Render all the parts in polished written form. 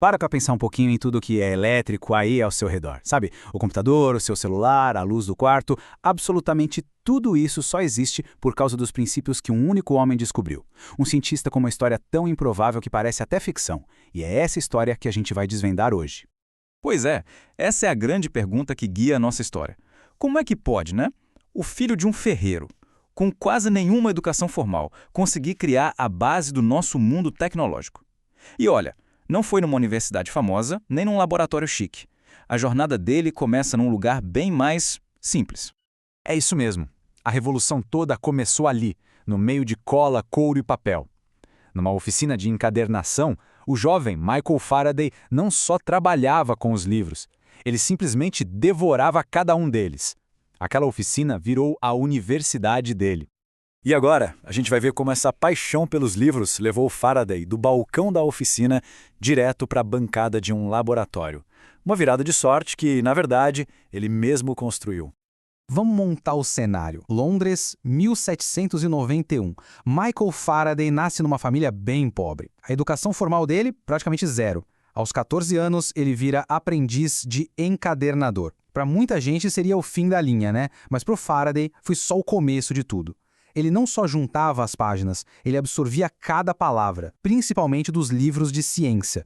Para pensar um pouquinho em tudo que é elétrico aí ao seu redor, sabe? O computador, o seu celular, a luz do quarto, absolutamente tudo isso só existe por causa dos princípios que um único homem descobriu. Um cientista com uma história tão improvável que parece até ficção. E é essa história que a gente vai desvendar hoje. Pois é, essa é a grande pergunta que guia a nossa história. Como é que pode, né? O filho de um ferreiro, com quase nenhuma educação formal, conseguir criar a base do nosso mundo tecnológico? E olha, não foi numa universidade famosa, nem num laboratório chique. A jornada dele começa num lugar bem mais simples. É isso mesmo. A revolução toda começou ali, no meio de cola, couro e papel. Numa oficina de encadernação, o jovem Michael Faraday não só trabalhava com os livros, ele simplesmente devorava cada um deles. Aquela oficina virou a universidade dele. E agora, a gente vai ver como essa paixão pelos livros levou Faraday do balcão da oficina direto para a bancada de um laboratório. Uma virada de sorte que, na verdade, ele mesmo construiu. Vamos montar o cenário. Londres, 1791. Michael Faraday nasce numa família bem pobre. A educação formal dele, praticamente zero. Aos 14 anos, ele vira aprendiz de encadernador. Para muita gente seria o fim da linha, né? Mas para o Faraday foi só o começo de tudo. Ele não só juntava as páginas, ele absorvia cada palavra, principalmente dos livros de ciência.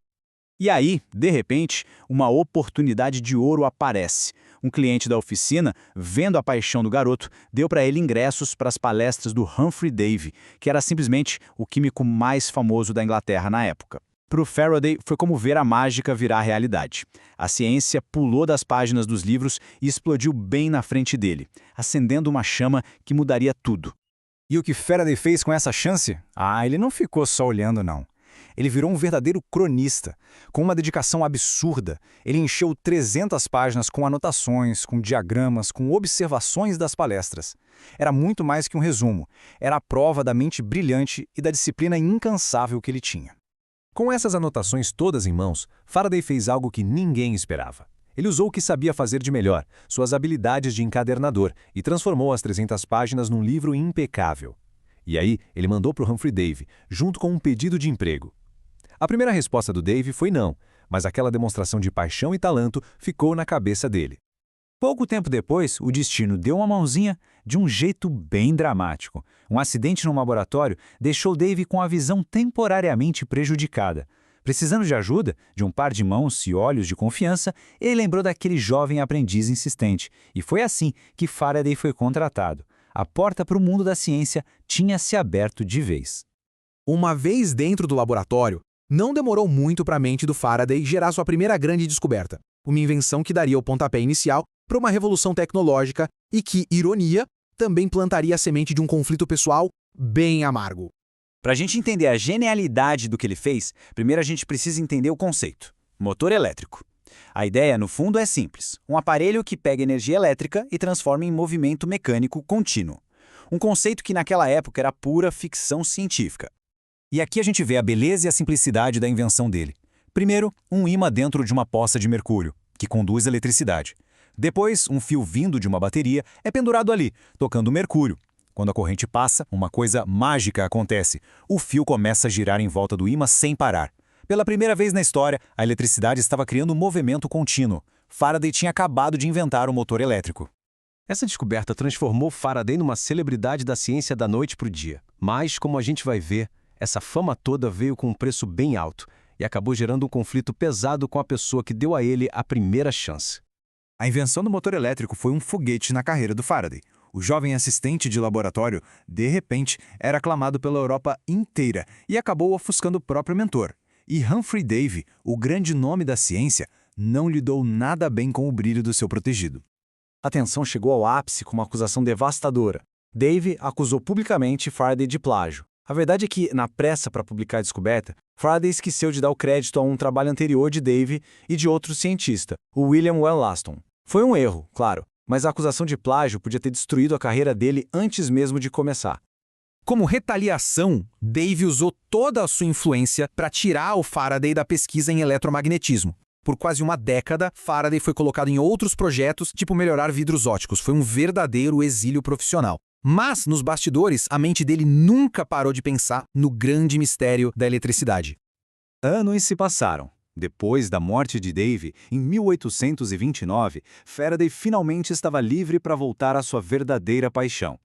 E aí, de repente, uma oportunidade de ouro aparece. Um cliente da oficina, vendo a paixão do garoto, deu para ele ingressos para as palestras do Humphrey Davy, que era simplesmente o químico mais famoso da Inglaterra na época. Para o Faraday, foi como ver a mágica virar realidade. A ciência pulou das páginas dos livros e explodiu bem na frente dele, acendendo uma chama que mudaria tudo. E o que Faraday fez com essa chance? Ele não ficou só olhando, não. Ele virou um verdadeiro cronista. Com uma dedicação absurda, ele encheu 300 páginas com anotações, com diagramas, com observações das palestras. Era muito mais que um resumo. Era a prova da mente brilhante e da disciplina incansável que ele tinha. Com essas anotações todas em mãos, Faraday fez algo que ninguém esperava. Ele usou o que sabia fazer de melhor, suas habilidades de encadernador, e transformou as 300 páginas num livro impecável. E aí, ele mandou para o Humphrey Davy, junto com um pedido de emprego. A primeira resposta do Davy foi não, mas aquela demonstração de paixão e talento ficou na cabeça dele. Pouco tempo depois, o destino deu uma mãozinha de um jeito bem dramático. Um acidente no laboratório deixou Davy com a visão temporariamente prejudicada. Precisando de ajuda, de um par de mãos e olhos de confiança, ele lembrou daquele jovem aprendiz insistente. E foi assim que Faraday foi contratado. A porta para o mundo da ciência tinha se aberto de vez. Uma vez dentro do laboratório, não demorou muito para a mente do Faraday gerar sua primeira grande descoberta. Uma invenção que daria o pontapé inicial para uma revolução tecnológica e que, ironia, também plantaria a semente de um conflito pessoal bem amargo. Para a gente entender a genialidade do que ele fez, primeiro a gente precisa entender o conceito: motor elétrico. A ideia, no fundo, é simples. Um aparelho que pega energia elétrica e transforma em movimento mecânico contínuo. Um conceito que naquela época era pura ficção científica. E aqui a gente vê a beleza e a simplicidade da invenção dele. Primeiro, um ímã dentro de uma poça de mercúrio, que conduz eletricidade. Depois, um fio vindo de uma bateria é pendurado ali, tocando mercúrio. Quando a corrente passa, uma coisa mágica acontece. O fio começa a girar em volta do ímã sem parar. Pela primeira vez na história, a eletricidade estava criando um movimento contínuo. Faraday tinha acabado de inventar o motor elétrico. Essa descoberta transformou Faraday numa celebridade da ciência da noite para o dia. Mas, como a gente vai ver, essa fama toda veio com um preço bem alto e acabou gerando um conflito pesado com a pessoa que deu a ele a primeira chance. A invenção do motor elétrico foi um foguete na carreira do Faraday. O jovem assistente de laboratório, de repente, era aclamado pela Europa inteira e acabou ofuscando o próprio mentor. E Humphrey Davy, o grande nome da ciência, não lidou nada bem com o brilho do seu protegido. A tensão chegou ao ápice com uma acusação devastadora. Davy acusou publicamente Faraday de plágio. A verdade é que, na pressa para publicar a descoberta, Faraday esqueceu de dar o crédito a um trabalho anterior de Davy e de outro cientista, o William Wollaston. Foi um erro, claro, mas a acusação de plágio podia ter destruído a carreira dele antes mesmo de começar. Como retaliação, Davy usou toda a sua influência para tirar o Faraday da pesquisa em eletromagnetismo. Por quase uma década, Faraday foi colocado em outros projetos, tipo melhorar vidros óticos. Foi um verdadeiro exílio profissional. Mas, nos bastidores, a mente dele nunca parou de pensar no grande mistério da eletricidade. Anos se passaram. Depois da morte de Davy, em 1829, Faraday finalmente estava livre para voltar à sua verdadeira paixão.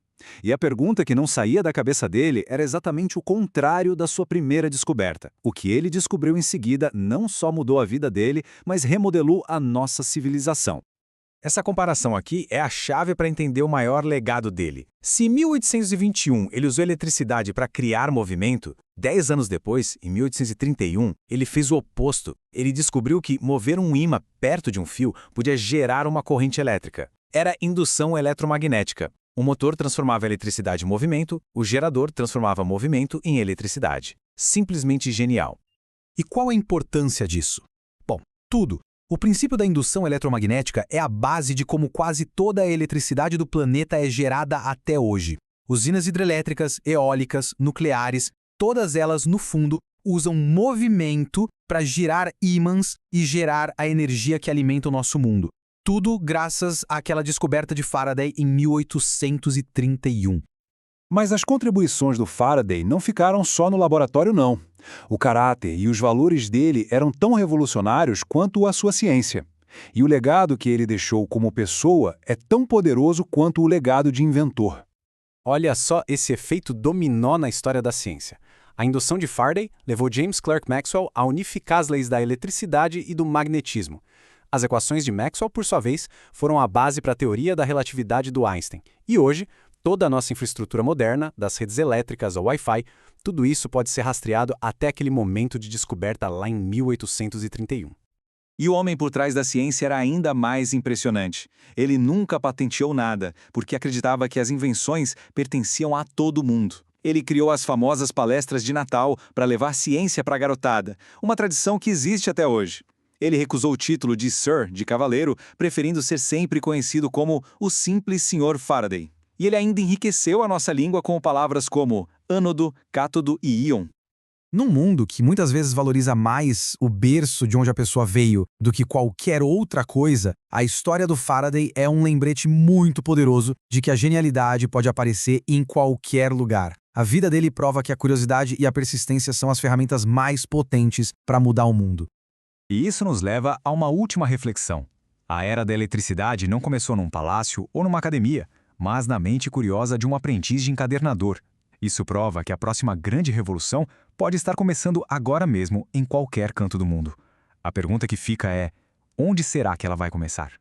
E a pergunta que não saía da cabeça dele era exatamente o contrário da sua primeira descoberta. O que ele descobriu em seguida não só mudou a vida dele, mas remodelou a nossa civilização. Essa comparação aqui é a chave para entender o maior legado dele. Se em 1821 ele usou eletricidade para criar movimento, 10 anos depois, em 1831, ele fez o oposto. Ele descobriu que mover um ímã perto de um fio podia gerar uma corrente elétrica. Era indução eletromagnética. O motor transformava a eletricidade em movimento, o gerador transformava movimento em eletricidade. Simplesmente genial. E qual a importância disso? Bom, tudo. O princípio da indução eletromagnética é a base de como quase toda a eletricidade do planeta é gerada até hoje. Usinas hidrelétricas, eólicas, nucleares, todas elas, no fundo, usam movimento para girar ímãs e gerar a energia que alimenta o nosso mundo. Tudo graças àquela descoberta de Faraday em 1831. Mas as contribuições do Faraday não ficaram só no laboratório, não. O caráter e os valores dele eram tão revolucionários quanto a sua ciência. E o legado que ele deixou como pessoa é tão poderoso quanto o legado de inventor. Olha só esse efeito dominó na história da ciência. A indução de Faraday levou James Clerk Maxwell a unificar as leis da eletricidade e do magnetismo. As equações de Maxwell, por sua vez, foram a base para a teoria da relatividade do Einstein. E hoje, toda a nossa infraestrutura moderna, das redes elétricas ao Wi-Fi, tudo isso pode ser rastreado até aquele momento de descoberta lá em 1831. E o homem por trás da ciência era ainda mais impressionante. Ele nunca patenteou nada, porque acreditava que as invenções pertenciam a todo mundo. Ele criou as famosas palestras de Natal para levar ciência para a garotada, uma tradição que existe até hoje. Ele recusou o título de Sir, de cavaleiro, preferindo ser sempre conhecido como o simples Sr. Faraday. E ele ainda enriqueceu a nossa língua com palavras como ânodo, cátodo e íon. Num mundo que muitas vezes valoriza mais o berço de onde a pessoa veio do que qualquer outra coisa, a história do Faraday é um lembrete muito poderoso de que a genialidade pode aparecer em qualquer lugar. A vida dele prova que a curiosidade e a persistência são as ferramentas mais potentes para mudar o mundo. E isso nos leva a uma última reflexão. A era da eletricidade não começou num palácio ou numa academia, mas na mente curiosa de um aprendiz de encadernador. Isso prova que a próxima grande revolução pode estar começando agora mesmo em qualquer canto do mundo. A pergunta que fica é: onde será que ela vai começar?